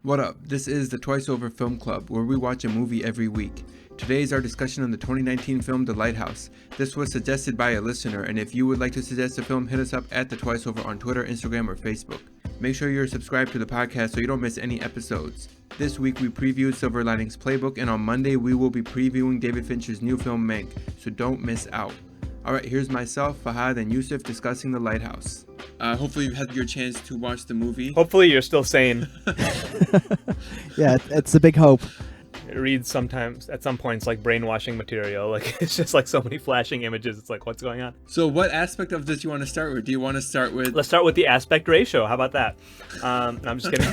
What up? This is the Twice Over Film Club, where we watch a movie every week. Today is our discussion on the 2019 film The Lighthouse. This was suggested by a listener, and if you would like to suggest a film, hit us up at the Twice Over on Twitter, Instagram, or Facebook. Make sure you're subscribed to the podcast so you don't miss any episodes. This week we previewed Silver Linings Playbook, and on Monday we will be previewing David Fincher's new film Mank, so don't miss out. Alright, here's myself, Fahad, and Yusuf discussing The Lighthouse. Hopefully you've had your chance to watch the movie. Hopefully you're still sane. Yeah, it's a big hope. It reads sometimes, at some points, like brainwashing material. Like, it's just like so many flashing images. It's like, what's going on? So what aspect of this do you want to start with? Do you want to start with... Let's start with the aspect ratio. How about that? No, I'm just kidding.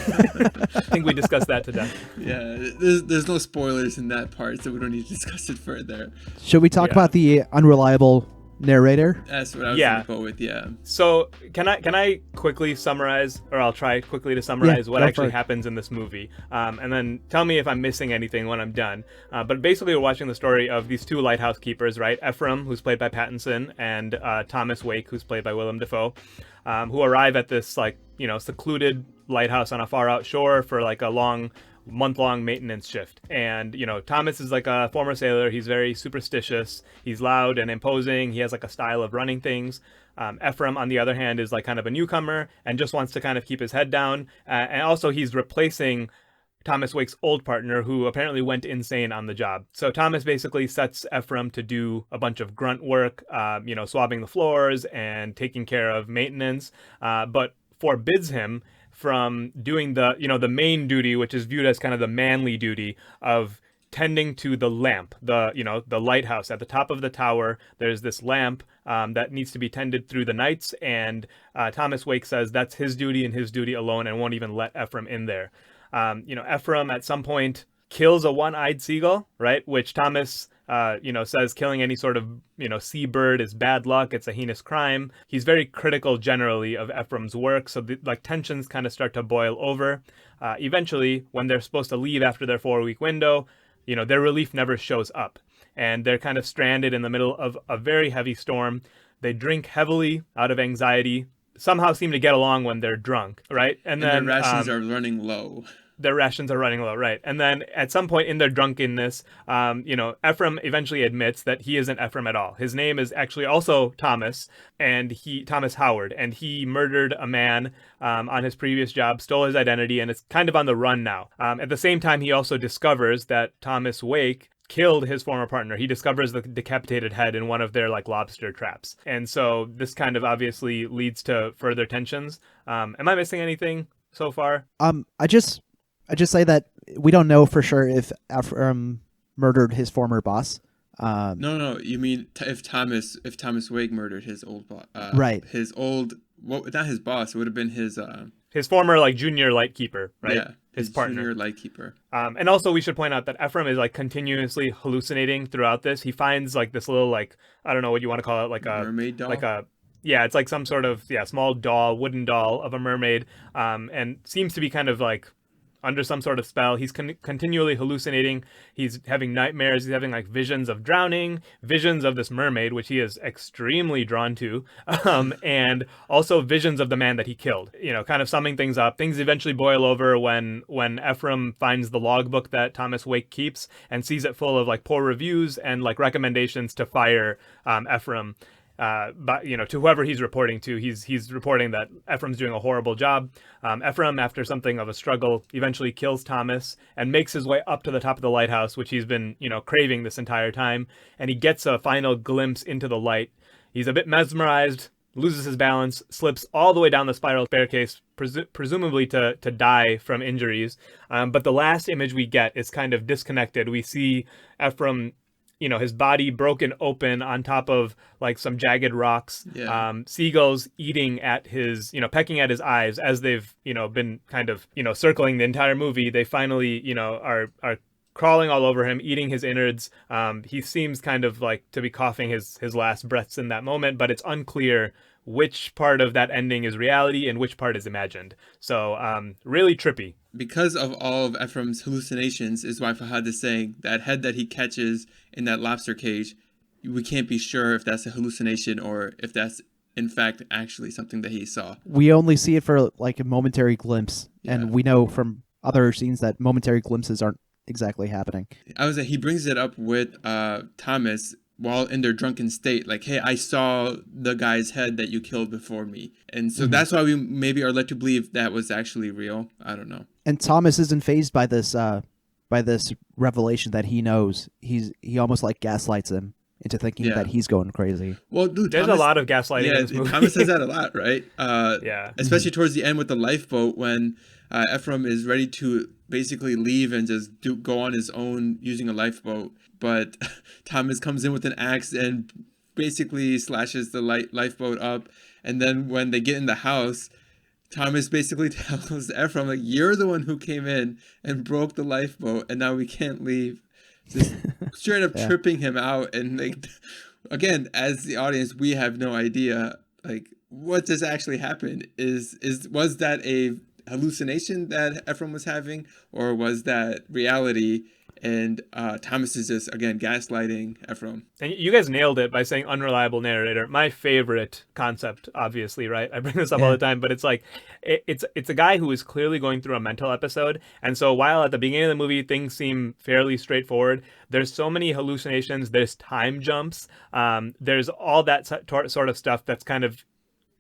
I think we discussed that to death. Yeah, there's no spoilers in that part, so we don't need to discuss it further. Should we talk about the unreliable narrator? That's what I was going to go with, yeah. So can I quickly summarize, or I'll try quickly to summarize what actually happens in this movie, and then tell me if I'm missing anything when I'm done. But basically, we're watching the story of these two lighthouse keepers, right? Ephraim, who's played by Pattinson, and Thomas Wake, who's played by Willem Dafoe, who arrive at this secluded lighthouse on a far out shore for like a month-long maintenance shift. And Thomas is like a former sailor. He's very superstitious. He's loud and imposing. He has like a style of running things. Ephraim, on the other hand, is like kind of a newcomer and just wants to kind of keep his head down, and also he's replacing Thomas Wake's old partner, who apparently went insane on the job. So Thomas basically sets Ephraim to do a bunch of grunt work, swabbing the floors and taking care of maintenance, but forbids him from doing the main duty, which is viewed as kind of the manly duty of tending to the lamp, the lighthouse at the top of the tower. There's this lamp that needs to be tended through the nights, and Thomas Wake says that's his duty and his duty alone, and won't even let Ephraim in there. Ephraim at some point kills a one-eyed seagull, right? Which Thomas says killing any sort of, seabird is bad luck. It's a heinous crime. He's very critical generally of Ephraim's work. So tensions kind of start to boil over. Eventually, when they're supposed to leave after their 4-week window, their relief never shows up. And they're kind of stranded in the middle of a very heavy storm. They drink heavily out of anxiety, somehow seem to get along when they're drunk, right? And then their rations are running low. Their rations are running low, right? And then at some point in their drunkenness, Ephraim eventually admits that he isn't Ephraim at all. His name is actually also Thomas, and Thomas Howard, and he murdered a man on his previous job, stole his identity, and is kind of on the run now. At the same time, he also discovers that Thomas Wake killed his former partner. He discovers the decapitated head in one of their lobster traps. And so this kind of obviously leads to further tensions. Am I missing anything so far? I just say that we don't know for sure if Ephraim murdered his former boss. No. You mean if Thomas Wake murdered his old boss? Right. Not his boss. It would have been his former junior lightkeeper, right? Yeah. His partner. Junior lightkeeper. And also we should point out that Ephraim is continuously hallucinating throughout this. He finds this little I don't know what you want to call it, like a mermaid doll. Yeah, it's like some sort of small doll, wooden doll of a mermaid, and seems to be kind of under some sort of spell. He's continually hallucinating. He's having nightmares. He's having visions of drowning, visions of this mermaid, which he is extremely drawn to, and also visions of the man that he killed. Kind of summing things up. Things eventually boil over when Ephraim finds the logbook that Thomas Wake keeps and sees it full of poor reviews and recommendations to fire Ephraim. But to whoever he's reporting to, he's reporting that Ephraim's doing a horrible job. Ephraim, after something of a struggle, eventually kills Thomas and makes his way up to the top of the lighthouse, which he's been craving this entire time. And he gets a final glimpse into the light. He's a bit mesmerized, loses his balance, slips all the way down the spiral staircase, presumably to die from injuries. But the last image we get is kind of disconnected. We see Ephraim, his body broken open on top of some jagged rocks. Yeah. Seagulls eating at his, pecking at his eyes as they've, been kind of, circling the entire movie. They finally, are crawling all over him, eating his innards. He seems kind of to be coughing his last breaths in that moment, but it's unclear which part of that ending is reality and which part is imagined. So really trippy. Because of all of Ephraim's hallucinations is why Fahad is saying that head that he catches in that lobster cage, we can't be sure if that's a hallucination or if that's in fact actually something that he saw. We only see it for a momentary glimpse, and we know from other scenes that momentary glimpses aren't exactly happening. He brings it up with Thomas while in their drunken state, like, hey, I saw the guy's head that you killed before me. And so that's why we maybe are led to believe that was actually real. I don't know. And Thomas isn't fazed by this revelation that he knows. He almost like gaslights him into thinking that he's going crazy. Well, dude, there's a lot of gaslighting in this movie. Thomas says that a lot, right? Yeah. Especially towards the end with the lifeboat when Ephraim is ready to basically leave and just go on his own using a lifeboat. But Thomas comes in with an axe and basically slashes the lifeboat up. And then when they get in the house, Thomas basically tells Ephraim, like, you're the one who came in and broke the lifeboat, and now we can't leave. Just straight up tripping him out. And, like, again, as the audience, we have no idea, like, what just actually happened. Was that a hallucination that Ephraim was having, or was that reality? And Thomas is just, again, gaslighting Ephraim. And you guys nailed it by saying unreliable narrator. My favorite concept, obviously, right? I bring this up all the time, but it's like, it's a guy who is clearly going through a mental episode. And so while at the beginning of the movie, things seem fairly straightforward, there's so many hallucinations, there's time jumps, there's all that sort of stuff that's kind of,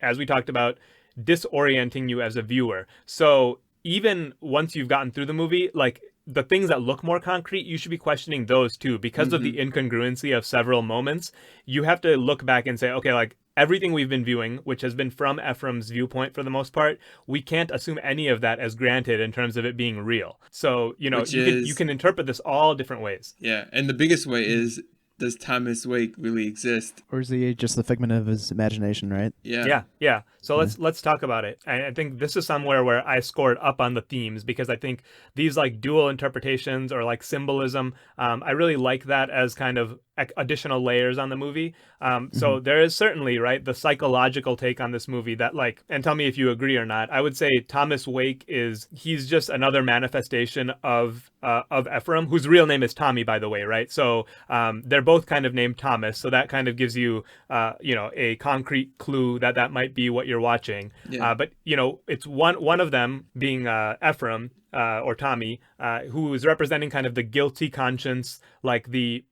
as we talked about, disorienting you as a viewer. So even once you've gotten through the movie, like, the things that look more concrete, you should be questioning those too. Because of the incongruency of several moments, you have to look back and say, okay, like, everything we've been viewing, which has been from Ephraim's viewpoint for the most part, we can't assume any of that as granted in terms of it being real. So, you can interpret this all different ways. Yeah, and the biggest way is, does Thomas Wake really exist? Or is he just the figment of his imagination, right? Yeah. So let's talk about it. I think this is somewhere where I scored up on the themes, because I think these, like, dual interpretations or, like, symbolism, I really like that as kind of additional layers on the movie. So there is certainly, right, the psychological take on this movie that, like, and tell me if you agree or not, I would say Thomas Wake he's just another manifestation of Ephraim, whose real name is Tommy, by the way, right? So they're both kind of named Thomas, so that kind of gives you a concrete clue that might be what you're watching. But it's one of them being Ephraim, or Tommy, who is representing kind of the guilty conscience, like the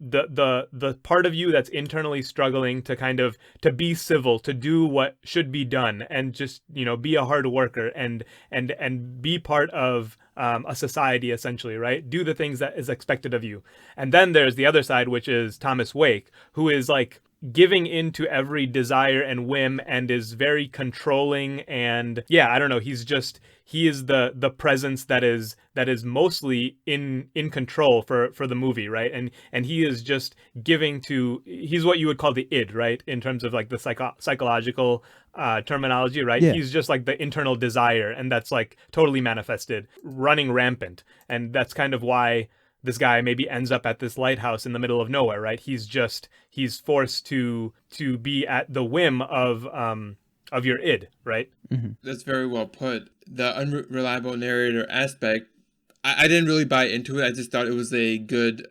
part of you that's internally struggling to kind of to be civil, to do what should be done, and just be a hard worker and be part of a society, essentially, right? Do the things that is expected of you. And then there's the other side, which is Thomas Wake, who is like giving into every desire and whim and is very controlling. And I don't know, he is the presence that is mostly in control for the movie, right? And he is just he's what you would call the id, right? In terms of like the psychological terminology, right? Yeah. He's just like the internal desire, and that's like totally manifested, running rampant. And that's kind of why this guy maybe ends up at this lighthouse in the middle of nowhere, right? He's forced to be at the whim of your id, right? Mm-hmm. That's very well put. The unreliable narrator aspect, I didn't really buy into it. I just thought it was a good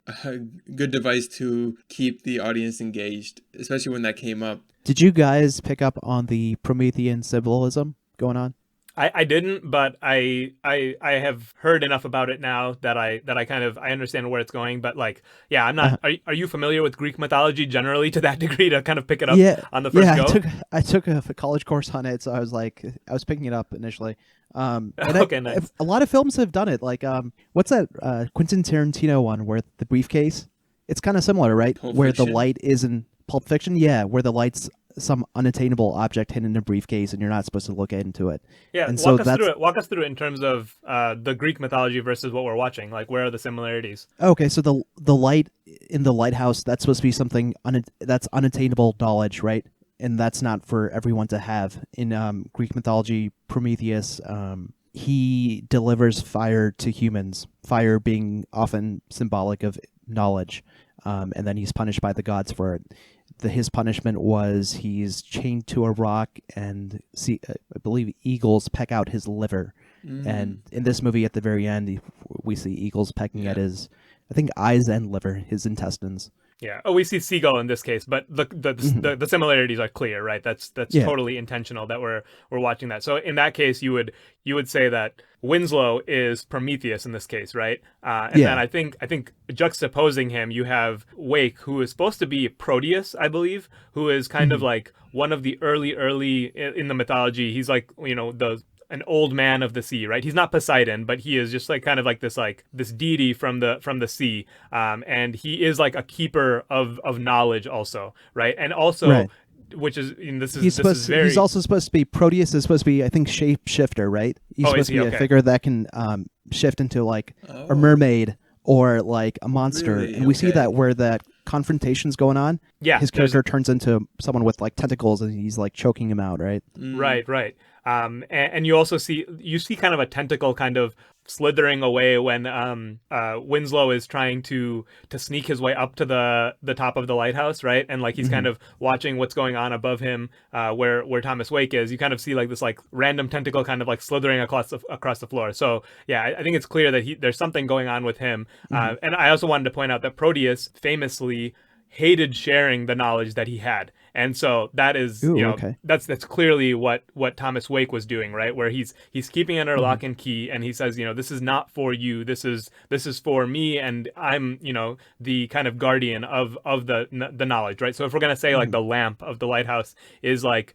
device to keep the audience engaged, especially when that came up. Did you guys pick up on the Promethean symbolism going on? I didn't, but I have heard enough about it now that I kind of I understand where it's going. But like, I'm not. Are you familiar with Greek mythology generally to that degree to kind of pick it up on the first go? I took a college course on it, so I was picking it up initially. Okay, nice. A lot of films have done it. Like, what's that Quentin Tarantino one where the briefcase? It's kind of similar, right? Pulp where Fiction? the light is in Pulp Fiction. Yeah, where the light's some unattainable object hidden in a briefcase and you're not supposed to look into it. Yeah, and walk us through it in terms of the Greek mythology versus what we're watching. Like, where are the similarities? Okay, so the light in the lighthouse, that's supposed to be something that's unattainable knowledge, right? And that's not for everyone to have. In Greek mythology, Prometheus, he delivers fire to humans, fire being often symbolic of knowledge, and then he's punished by the gods for it. His punishment was he's chained to a rock, and I believe eagles peck out his liver. And in this movie, at the very end, we see eagles pecking at his, I think, eyes and liver, his intestines. Yeah. Oh, we see seagull in this case, but the similarities are clear, right? That's Yeah. totally intentional that we're watching that. So in that case, you would say that Winslow is Prometheus in this case, right? And then I think juxtaposing him, you have Wake, who is supposed to be Proteus, I believe, who is kind of like one of the early in the mythology. He's like, an old man of the sea, right? He's not Poseidon, but he is just like kind of like this deity from the sea, and he is like a keeper of knowledge also, right? And also, Right. which is he's also supposed to be Proteus is supposed to be, I think, shapeshifter, right? He's supposed to be a figure that can shift into like a mermaid or like a monster, Really? and we see that where that confrontation's going on. Yeah, his character turns into someone with like tentacles, and he's like choking him out, right? Right. And you also see kind of a tentacle kind of slithering away when Winslow is trying to sneak his way up to the top of the lighthouse, right? And like he's kind of watching what's going on above him, where Thomas Wake is. You kind of see like this like random tentacle kind of like slithering across the floor. So yeah, I think it's clear that there's something going on with him. And I also wanted to point out that Proteus famously hated sharing the knowledge that he had. And so that is, that's clearly what Thomas Wake was doing, right? Where he's keeping it under lock and key, and he says, this is not for you. This is for me, and I'm, the kind of guardian of the knowledge, right? So if we're gonna say like the lamp of the lighthouse is like,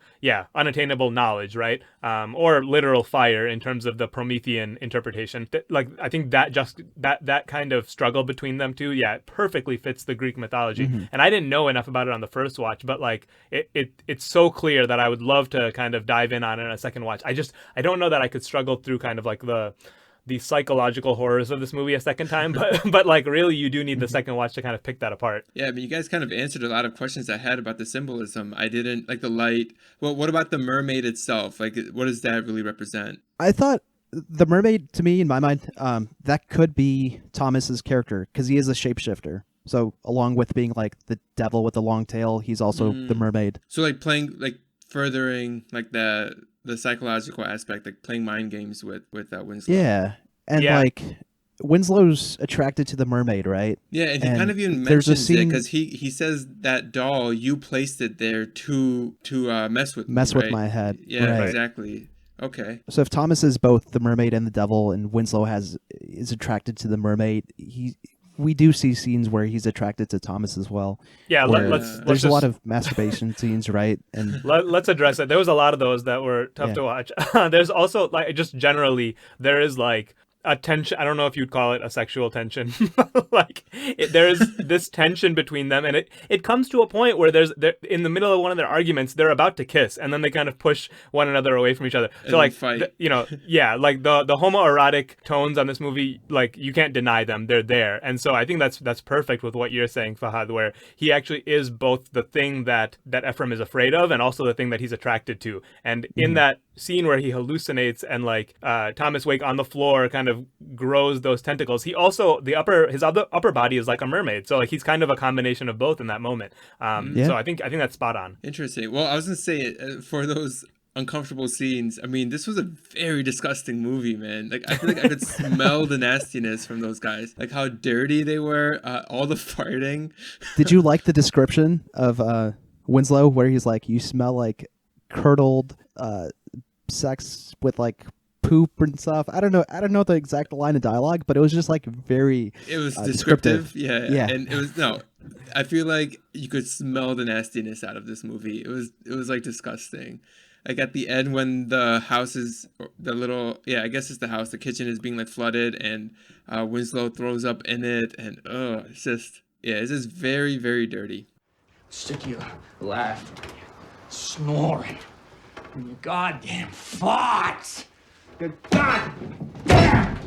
unattainable knowledge, right? Or literal fire in terms of the Promethean interpretation. Like I think that kind of struggle between them two, it perfectly fits the Greek mythology. And I didn't know enough about it on the first watch, but like it's so clear that I would love to kind of dive in on it in a second watch. I don't know that I could struggle through kind of like the psychological horrors of this movie a second time, but like really you do need the second watch to kind of pick that apart. Yeah, I mean, you guys kind of answered a lot of questions I had about the symbolism. I didn't like the light. Well, what about the mermaid itself? Like, what does that really represent? I thought the mermaid, to me, in my mind, that could be Thomas's character, because he is a shapeshifter. So along with being like the devil with the long tail, he's also the mermaid. So like furthering like the psychological aspect, like playing mind games with Winslow. Yeah, and like Winslow's attracted to the mermaid, right? Yeah, and he kind of even mentions it because he says that doll, you placed it there to mess with with my head. Yeah, right. Exactly. Okay. So if Thomas is both the mermaid and the devil, and Winslow is attracted to the mermaid, we do see scenes where he's attracted to Thomas as well. Yeah, there's a lot of masturbation scenes, right? And let's address it. There was a lot of those that were tough to watch. There's also like just generally there is like a tension. I don't know if you'd call it a sexual tension. Like there's this tension between them, and it comes to a point where they're in the middle of one of their arguments, they're about to kiss, and then they kind of push one another away from each other. So like fight. like the homoerotic tones on this movie, like you can't deny them. They're there, and so I think that's perfect with what you're saying, Fahad, where he actually is both the thing that Ephraim is afraid of, and also the thing that he's attracted to. And in that scene where he hallucinates and like Thomas Wake on the floor kind of grows those tentacles, he also his upper body is like a mermaid, so like he's kind of a combination of both in that moment. So I think that's spot on. Interesting. Well, I was gonna say for those uncomfortable scenes, I mean, this was a very disgusting movie, man. Like I feel like I could smell the nastiness from those guys, like how dirty they were, all the farting. Did you like the description of Winslow where he's like, you smell like curdled sex with like poop and stuff? I don't know the exact line of dialogue, but it was just like it was descriptive. Yeah. And it was I feel like you could smell the nastiness out of this movie. It was like disgusting. Like at the end when the house is I guess it's the house, the kitchen is being like flooded, and Winslow throws up in it, and it's just very, very dirty. Sick of you laughing, snoring, and your goddamn farts. Your goddamn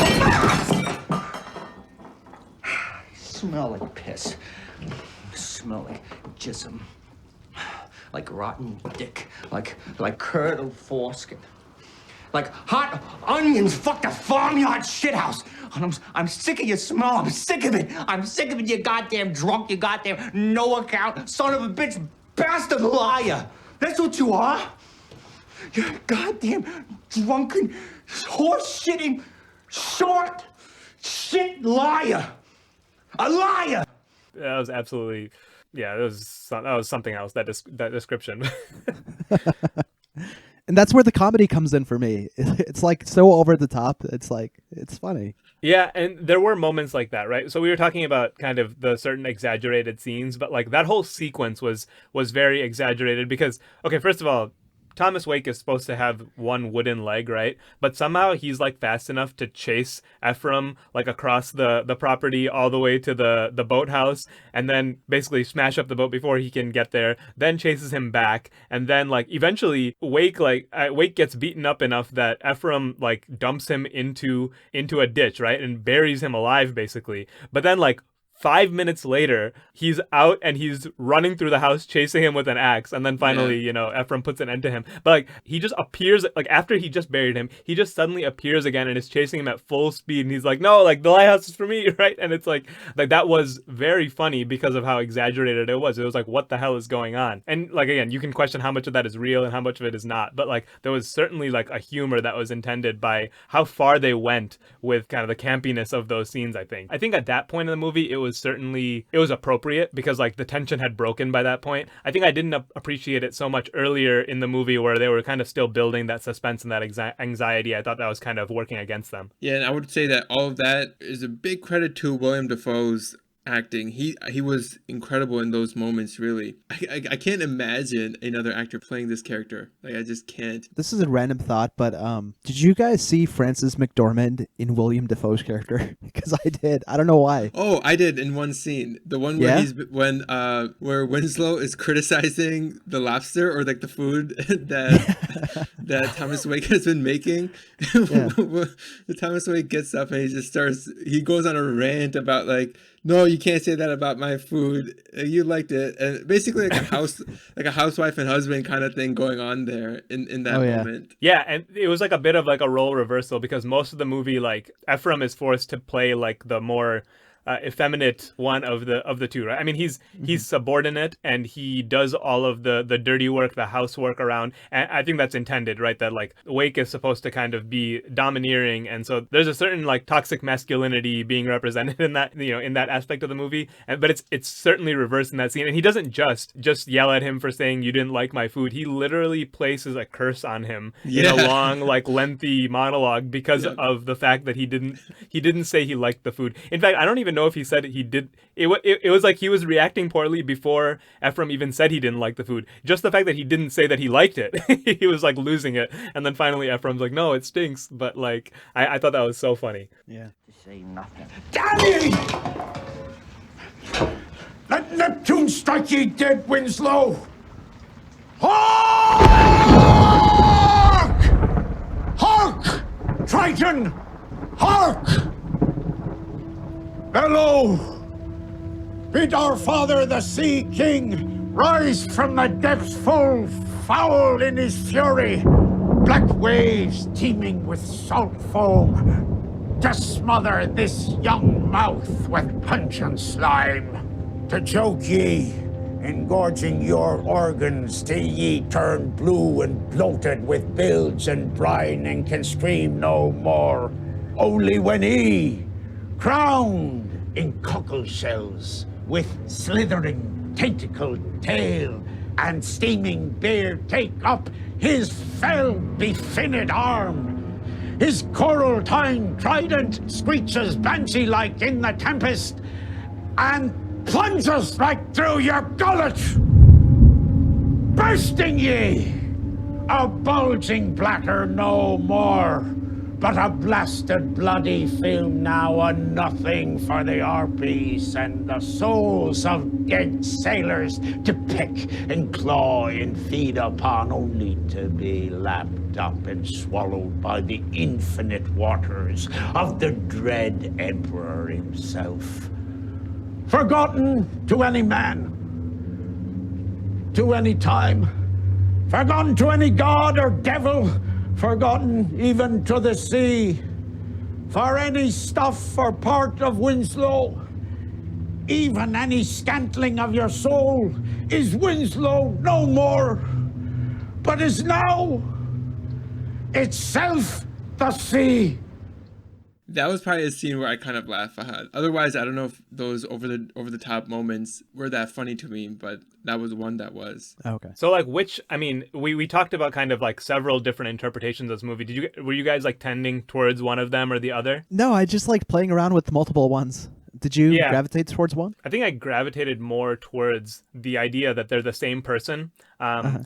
farts! You smell like piss. You smell like jism. Like rotten dick. Like curdled foreskin. Like hot onions fucked a farmyard shithouse. And I'm sick of your smell. I'm sick of it. I'm sick of it, you goddamn drunk, you goddamn no account, son of a bitch, bastard liar. That's what you are. You're a goddamn drunken, horse-shitting, short shit liar. A liar! That was absolutely, yeah, that was something else. That description. And that's where the comedy comes in for me. It's like so over the top. It's like, it's funny. Yeah, and there were moments like that, right? So we were talking about kind of the certain exaggerated scenes, but like that whole sequence was very exaggerated because, okay, first of all, Thomas Wake is supposed to have one wooden leg, right? But somehow he's like fast enough to chase Ephraim like across the property all the way to the boathouse, and then basically smash up the boat before he can get there. Then chases him back, and then like eventually Wake gets beaten up enough that Ephraim like dumps him into a ditch, right, and buries him alive basically. But then like 5 minutes later, he's out and he's running through the house chasing him with an axe. And then finally, you know, Ephraim puts an end to him. But like, he just appears, like after he just buried him, he just suddenly appears again and is chasing him at full speed. And he's like, no, like the lighthouse is for me, right? And it's like that was very funny because of how exaggerated it was. It was like, what the hell is going on? And like, again, you can question how much of that is real and how much of it is not. But like, there was certainly like a humor that was intended by how far they went with kind of the campiness of those scenes, I think. I think at that point in the movie, it was appropriate because like the tension had broken by that point. I think I didn't appreciate it so much earlier in the movie where they were kind of still building that suspense and that anxiety. I thought that was kind of working against them. Yeah, and I would say that all of that is a big credit to William Dafoe's acting. He was incredible in those moments, really. I can't imagine another actor playing this character. Like, I just can't. This is a random thought, but did you guys see Frances McDormand in William Dafoe's character? Because I did. I don't know why. Oh, I did in one scene. The one where where Winslow is criticizing the lobster or like the food that Thomas Wake has been making. Yeah. Thomas Wake gets up and he goes on a rant about like, no, you can't say that about my food. You liked it. And basically like a housewife and husband kind of thing going on there in that moment. Yeah, and it was like a bit of like a role reversal because most of the movie, like Ephraim is forced to play like the more effeminate one of the two, right? I mean, he's subordinate and he does all of the dirty work, the housework around, and I think that's intended, right? That like Wake is supposed to kind of be domineering, and so there's a certain like toxic masculinity being represented in that, you know, in that aspect of the movie, but it's certainly reversed in that scene. And he doesn't just yell at him for saying you didn't like my food. He literally places a curse on him in a long, like lengthy monologue because of the fact that he didn't say he liked the food. In fact, I don't even know if he said he did. It was like he was reacting poorly before Ephraim even said he didn't like the food. Just the fact that he didn't say that he liked it, he was like losing it. And then finally Ephraim's like, no, it stinks. But like, I thought that was so funny. Yeah. Say nothing. Damn ye! Let Neptune strike ye dead, Winslow! Hark! Hark! Triton! Hark! Bellow! Bid our father, the Sea King, rise from the depths full foul in his fury. Black waves teeming with salt foam to smother this young mouth with pungent slime. To choke ye, engorging your organs till ye turn blue and bloated with bilge and brine and can scream no more. Only when he, crowned in cockle shells, with slithering tentacled tail and steaming beard, take up his fell befinned arm. His coral-tined trident screeches banshee-like in the tempest and plunges right through your gullet, bursting ye, a bulging bladder no more, but a blasted bloody film now, a nothing for the harpies and the souls of dead sailors to pick and claw and feed upon, only to be lapped up and swallowed by the infinite waters of the dread emperor himself. Forgotten to any man, to any time, forgotten to any god or devil, forgotten even to the sea. For any stuff or part of Winslow, even any scantling of your soul, is Winslow no more, but is now itself the sea. That was probably a scene where I kind of laughed. Otherwise, I don't know if those over the top moments were that funny to me, but that was one that was. Okay. So like we talked about kind of like several different interpretations of this movie. Were you guys like tending towards one of them or the other? No, I just like playing around with multiple ones. Did you gravitate towards one? I think I gravitated more towards the idea that they're the same person,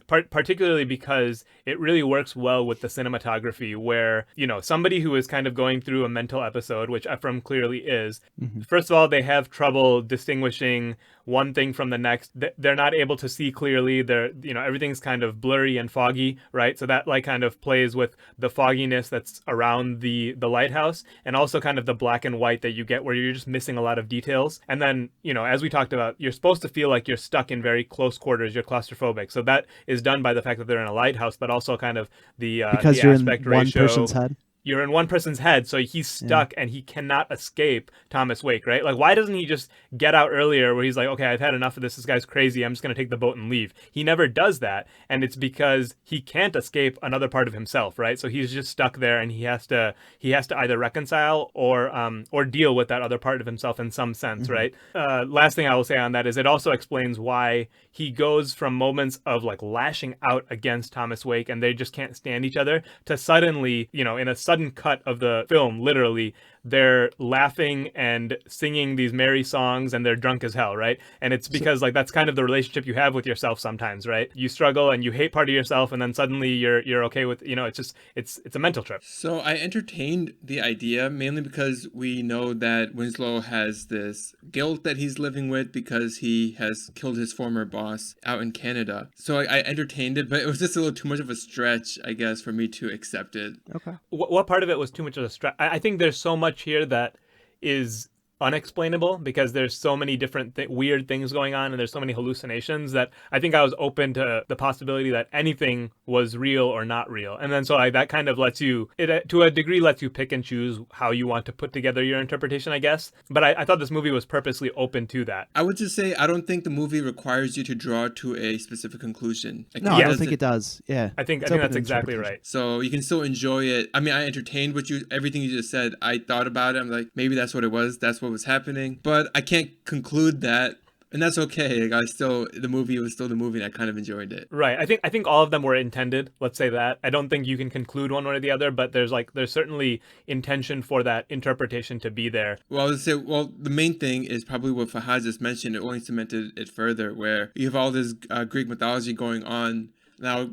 particularly because it really works well with the cinematography where, somebody who is kind of going through a mental episode, which Ephraim clearly is, first of all, they have trouble distinguishing one thing from the next. They're not able to see clearly. Everything's kind of blurry and foggy, right? So that like kind of plays with the fogginess that's around the lighthouse, and also kind of the black and white that you get where you're just missing a lot of details. And then, as we talked about, you're supposed to feel like you're stuck in very close quarters. You're claustrophobic. So that is done by the fact that they're in a lighthouse, but also kind of because the you're aspect in one ratio. person's head. You're in one person's head, so he's stuck and he cannot escape Thomas Wake, right? Like, why doesn't he just get out earlier where he's like, okay, I've had enough of this. This guy's crazy. I'm just going to take the boat and leave. He never does that, and it's because he can't escape another part of himself, right? So he's just stuck there, and he has to either reconcile or deal with that other part of himself in some sense, right? Last thing I will say on that is it also explains why he goes from moments of like lashing out against Thomas Wake and they just can't stand each other to suddenly, in a sudden cut of the film, literally, they're laughing and singing these merry songs and they're drunk as hell, right? And it's because like that's kind of the relationship you have with yourself sometimes, right? You struggle and you hate part of yourself, and then suddenly you're okay with, it's a mental trip. So I entertained the idea mainly because we know that Winslow has this guilt that he's living with because he has killed his former boss out in Canada. So I entertained it, but it was just a little too much of a stretch, I guess, for me to accept it. Okay. What part of it was too much of a stretch? I think there's so much here that is unexplainable because there's so many different weird things going on and there's so many hallucinations that I think I was open to the possibility that anything was real or not real. And then so that kind of lets you, to a degree, lets you pick and choose how you want to put together your interpretation, I guess. But I thought this movie was purposely open to that. I would just say I don't think the movie requires you to draw to a specific conclusion. No, I don't think it does. Yeah. I think that's exactly right. So you can still enjoy it. I mean, I entertained everything you just said. I thought about it. I'm like, maybe that's what it was. That's what was happening. But I can't conclude that. And that's okay. Like the movie was still the movie, and I kind of enjoyed it. Right. I think all of them were intended. Let's say that. I don't think you can conclude one way or the other, but there's certainly intention for that interpretation to be there. Well, I would say, the main thing is probably what Fahad just mentioned. It only cemented it further, where you have all this Greek mythology going on. Now,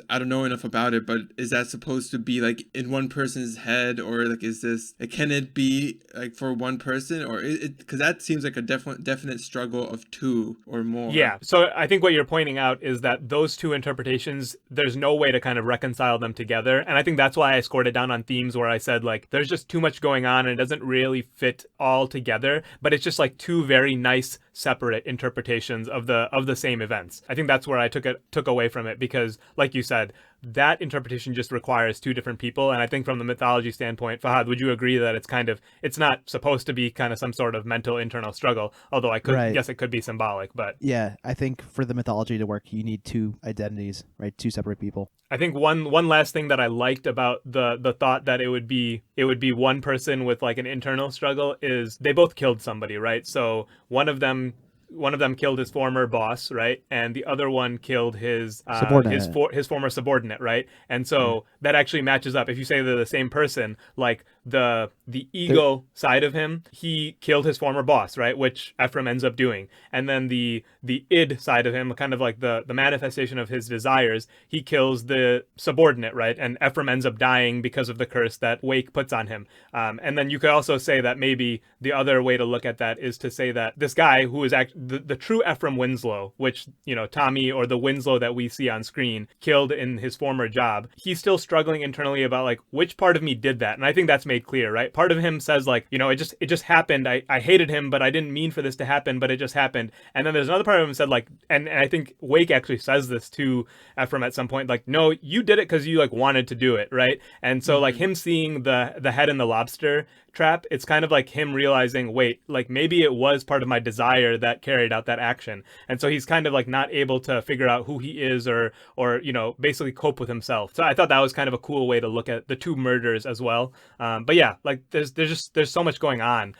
I don't know enough about it, but is that supposed to be like in one person's head, or like can it be like for one person, or because that seems like a definite struggle of two or more. Yeah. So I think what you're pointing out is that those two interpretations, there's no way to kind of reconcile them together, and I think that's why I scored it down on themes where I said like there's just too much going on and it doesn't really fit all together, but it's just like two very nice separate interpretations of the same events. I think that's where I took away from it, because like you said, that interpretation just requires two different people. And I think from the mythology standpoint, Fahad, would you agree that it's not supposed to be kind of some sort of mental internal struggle, although I guess it could be symbolic, but yeah, I think for the mythology to work, you need two identities, right? Two separate people. I think one last thing that I liked about the thought that it would be one person with like an internal struggle is they both killed somebody, right? So one of them killed his former boss, right? And the other one killed his former subordinate, right? And so that actually matches up. If you say they're the same person, like the ego side of him, he killed his former boss, right? Which Ephraim ends up doing. And then the id side of him, kind of like the manifestation of his desires, he kills the subordinate, right? And Ephraim ends up dying because of the curse that Wake puts on him. And then you could also say that maybe the other way to look at that is to say that this guy who is the true Ephraim Winslow, which, Tommy, or the Winslow that we see on screen, killed in his former job, he's still struggling internally about like which part of me did that. And I think that's made clear, right? Part of him says like, it just happened. I hated him, but I didn't mean for this to happen, but it just happened. And then there's another part of him said like, and I think Wake actually says this to Ephraim at some point, like, no, you did it because you like wanted to do it, right? And so like him seeing the head in the lobster trap, it's kind of like him realizing, wait, like maybe it was part of my desire that carried out that action. And so he's kind of like not able to figure out who he is or basically cope with himself. So I thought that was kind of a cool way to look at the two murders as well. But yeah, like there's so much going on.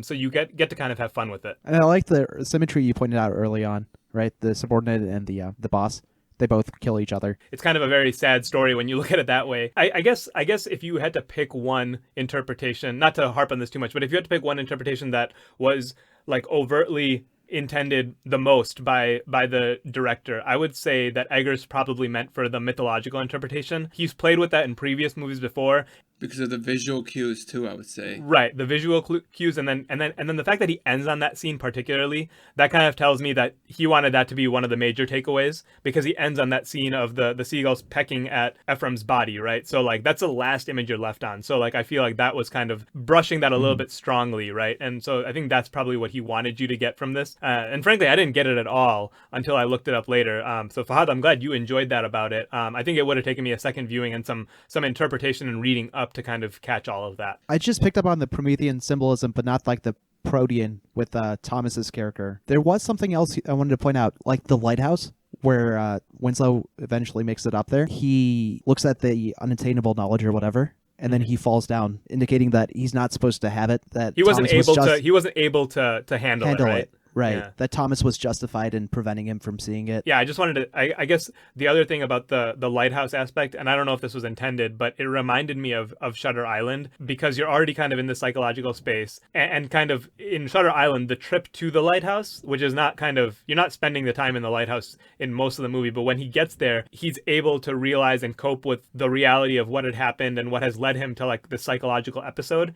So you get to kind of have fun with it. And I like the symmetry you pointed out early on, right? The subordinate and the boss. They both kill each other. It's kind of a very sad story when you look at it that way. I guess if you had to pick one interpretation, not to harp on this too much, but if you had to pick one interpretation that was like overtly intended the most by the director, I would say that Eggers probably meant for the mythological interpretation. He's played with that in previous movies before. Because of the visual cues too, I would say. Right, the visual cues, and then the fact that he ends on that scene particularly, that kind of tells me that he wanted that to be one of the major takeaways, because he ends on that scene of the seagulls pecking at Ephraim's body, right? So like that's the last image you're left on. So like I feel like that was kind of brushing that a little bit strongly, right? And so I think that's probably what he wanted you to get from this. And frankly, I didn't get it at all until I looked it up later. So Fahad, I'm glad you enjoyed that about it. I think it would have taken me a second viewing and some interpretation and reading up to kind of catch all of that. I just picked up on the Promethean symbolism, but not like the Protean with Thomas's character. There was something else I wanted to point out, like the lighthouse, where Winslow eventually makes it up there. He looks at the unattainable knowledge or whatever, and then he falls down, indicating that he's not supposed to have it. That he wasn't able to handle it, right? Right. Yeah. That Thomas was justified in preventing him from seeing it. Yeah, I just wanted to, I guess the other thing about the lighthouse aspect, and I don't know if this was intended, but it reminded me of Shutter Island, because you're already kind of in the psychological space, and kind of in Shutter Island, the trip to the lighthouse, which is not kind of, you're not spending the time in the lighthouse in most of the movie, but when he gets there, he's able to realize and cope with the reality of what had happened and what has led him to like the psychological episode.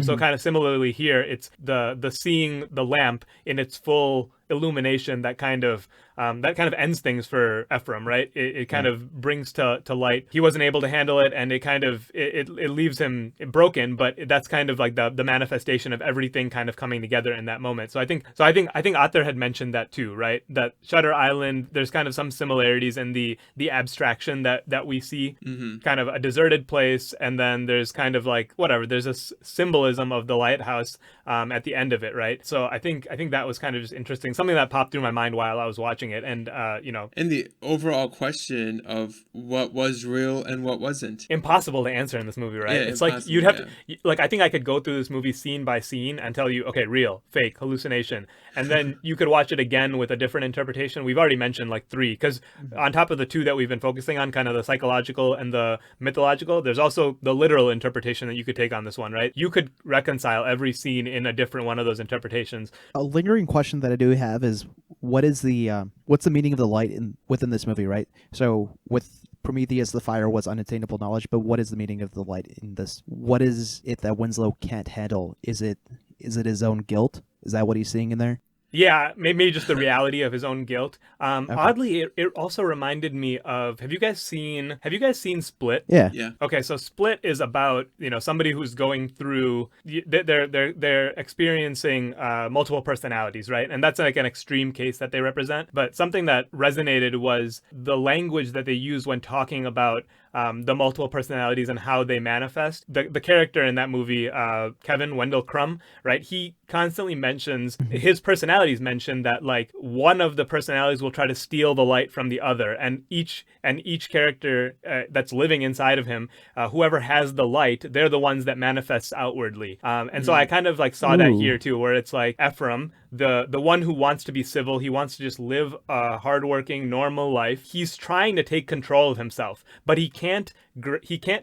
So kind of similarly here, it's the seeing the lamp in its full illumination that kind of ends things for Ephraim, right? It kind of brings to light he wasn't able to handle it, and it kind of it leaves him broken, but that's kind of like the manifestation of everything kind of coming together in that moment. So I think Athar had mentioned that too, right? That Shutter Island, there's kind of some similarities in the abstraction that we see, kind of a deserted place, and then there's kind of like whatever, there's a symbolism of the lighthouse at the end of it, right? So I think that was kind of just interesting, something that popped through my mind while I was watching it. And and the overall question of what was real and what wasn't, impossible to answer in this movie, right? Yeah, it's like you'd have to, like, I think I could go through this movie scene by scene and tell you, okay, real, fake, hallucination, and then you could watch it again with a different interpretation. We've already mentioned like 3, because on top of the 2 that we've been focusing on, kind of the psychological and the mythological, there's also the literal interpretation that you could take on this one, right? You could reconcile every scene in a different one of those interpretations. A lingering question that I do have is, what's the meaning of the light within this movie, right? So with Prometheus, the fire was unattainable knowledge, but what is the meaning of the light in this? What is it that Winslow can't handle? Is it his own guilt? Is that what he's seeing in there? Yeah, maybe just the reality of his own guilt. Okay. Oddly, it also reminded me of, have you guys seen Split? Yeah. Okay, so Split is about, somebody who's going through, they're experiencing multiple personalities, right? And that's like an extreme case that they represent. But something that resonated was the language that they use when talking about the multiple personalities and how they manifest. The character in that movie, Kevin Wendell Crumb, right? He constantly mentions, his personalities mention that like one of the personalities will try to steal the light from the other, and each character that's living inside of him, whoever has the light, they're the ones that manifests outwardly. And so I kind of like saw that here too, where it's like Ephraim, the one who wants to be civil, he wants to just live a hardworking, normal life. He's trying to take control of himself, but he can't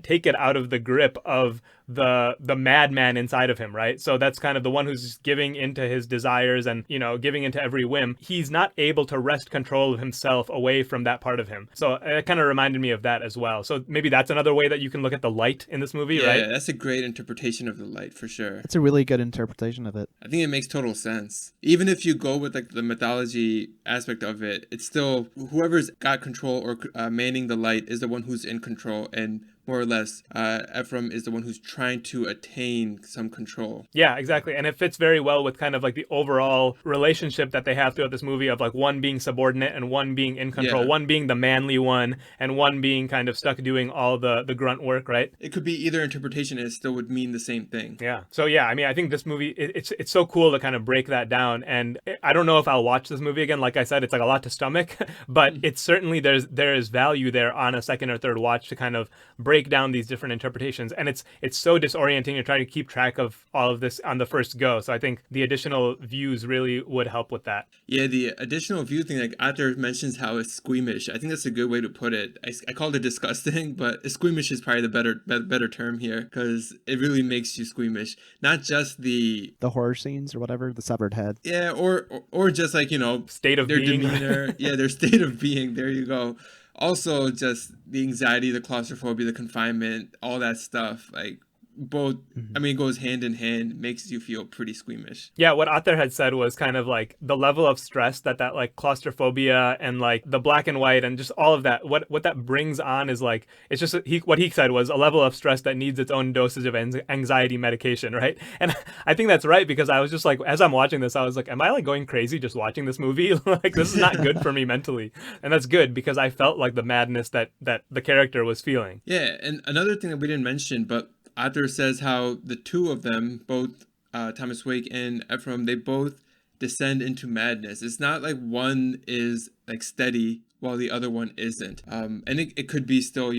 take it out of the grip of the madman inside of him, right? So that's kind of the one who's giving into his desires and, giving into every whim. He's not able to wrest control of himself away from that part of him. So it kind of reminded me of that as well. So maybe that's another way that you can look at the light in this movie, right? Yeah, that's a great interpretation of the light for sure. It's a really good interpretation of it. I think it makes total sense. Even if you go with like the mythology aspect of it, it's still whoever's got control or manning the light is the one who's in control, and more or less, Ephraim is the one who's trying to attain some control. Yeah, exactly. And it fits very well with kind of like the overall relationship that they have throughout this movie of like one being subordinate and one being in control, one being the manly one and one being kind of stuck doing all the grunt work, right? It could be either interpretation and it still would mean the same thing. Yeah. So yeah, I mean, I think this movie, it's so cool to kind of break that down. And I don't know if I'll watch this movie again. Like I said, it's like a lot to stomach, but it's certainly there is value there on a second or third watch to kind of break break down these different interpretations, and it's so disorienting. You're trying to keep track of all of this on the first go. So I think the additional views really would help with that. Yeah, the additional view thing, like Arthur mentions how it's squeamish. I think that's a good way to put it. I called it disgusting, but squeamish is probably the better term here, because it really makes you squeamish. Not just the horror scenes or whatever, the severed head. Yeah, or just like, state of their being. demeanor. Yeah, their state of being. There you go. Also, just the anxiety, the claustrophobia, the confinement, all that stuff. Like, both, I mean, it goes hand in hand, makes you feel pretty squeamish. Yeah, what Athar had said was kind of like the level of stress that like claustrophobia and like the black and white and just all of that, what that brings on is like, it's just, what he said was a level of stress that needs its own dosage of anxiety medication, right? And I think that's right, because I was just like, as I'm watching this, I was like, am I like going crazy just watching this movie? Like, this is not good for me mentally. And that's good, because I felt like the madness that the character was feeling. Yeah, and another thing that we didn't mention, but Arthur says how the two of them, both Thomas Wake and Ephraim, they both descend into madness. It's not like one is like steady while the other one isn't. And it could be still,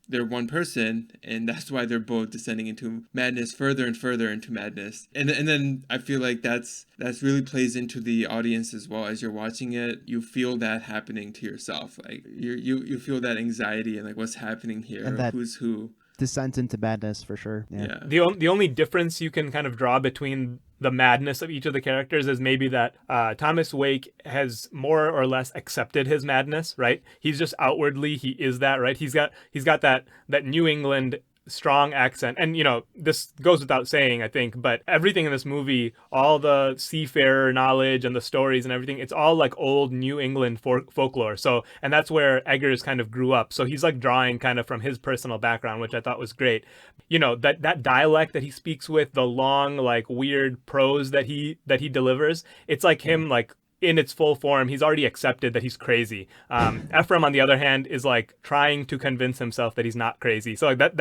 they're one person, and that's why they're both descending into madness, further and further into madness. And then I feel like that's really plays into the audience as well. As you're watching it, you feel that happening to yourself. Like you feel that anxiety and like what's happening here, and that who's who. Descent into madness for sure. Yeah. The only difference you can kind of draw between the madness of each of the characters is maybe that Thomas Wake has more or less accepted his madness, right? He's just outwardly, he is that, right? He's got that New England strong accent, and this goes without saying, I think, but everything in this movie, all the seafarer knowledge and the stories and everything, it's all like old New England folklore. So, and that's where Eggers kind of grew up, so he's like drawing kind of from his personal background, which I thought was great. That dialect that he speaks with, the long like weird prose that he delivers, it's like him like in its full form. He's already accepted that he's crazy. Ephraim, on the other hand, is like trying to convince himself that he's not crazy. So like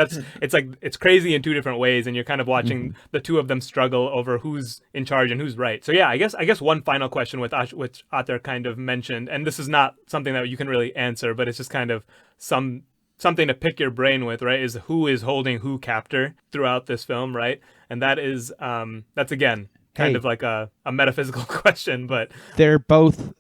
it's crazy in two different ways, and you're kind of watching the two of them struggle over who's in charge and who's right. So yeah, I guess one final question which Athar kind of mentioned, and this is not something that you can really answer, but it's just kind of something to pick your brain with, right? Is who is holding who captor throughout this film, right? And that is that's again kind of like a metaphysical question, but they're both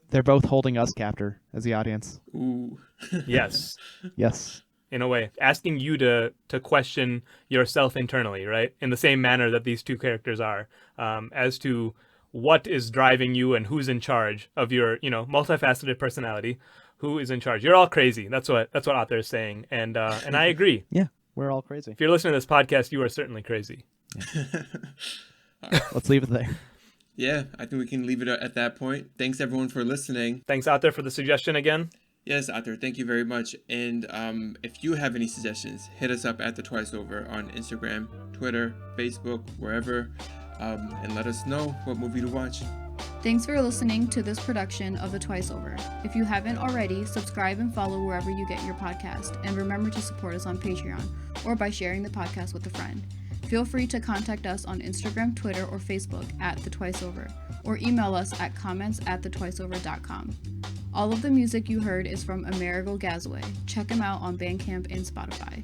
holding us captor as the audience. Ooh. Yes. Yes. In a way, asking you to question yourself internally, right? In the same manner that these two characters are, as to what is driving you and who's in charge of your, multifaceted personality. Who is in charge? You're all crazy. That's what Athar is saying, and I agree. Yeah, we're all crazy. If you're listening to this podcast, you are certainly crazy. Yeah. Let's leave it there. Yeah, I think we can leave it at that point. Thanks everyone for listening. Thanks Athar for the suggestion again. Yes, Athar, thank you very much. And if you have any suggestions, hit us up at the Twice Over on Instagram, Twitter, Facebook, wherever, and let us know what movie to watch. Thanks for listening to this production of The Twice Over. If you haven't already, subscribe and follow wherever you get your podcast, and remember to support us on Patreon or by sharing the podcast with a friend. Feel free to contact us on Instagram, Twitter, or Facebook at The Twice Over, or email us at comments@thetwiceover.com. All of the music you heard is from Amerigo Gazaway. Check him out on Bandcamp and Spotify.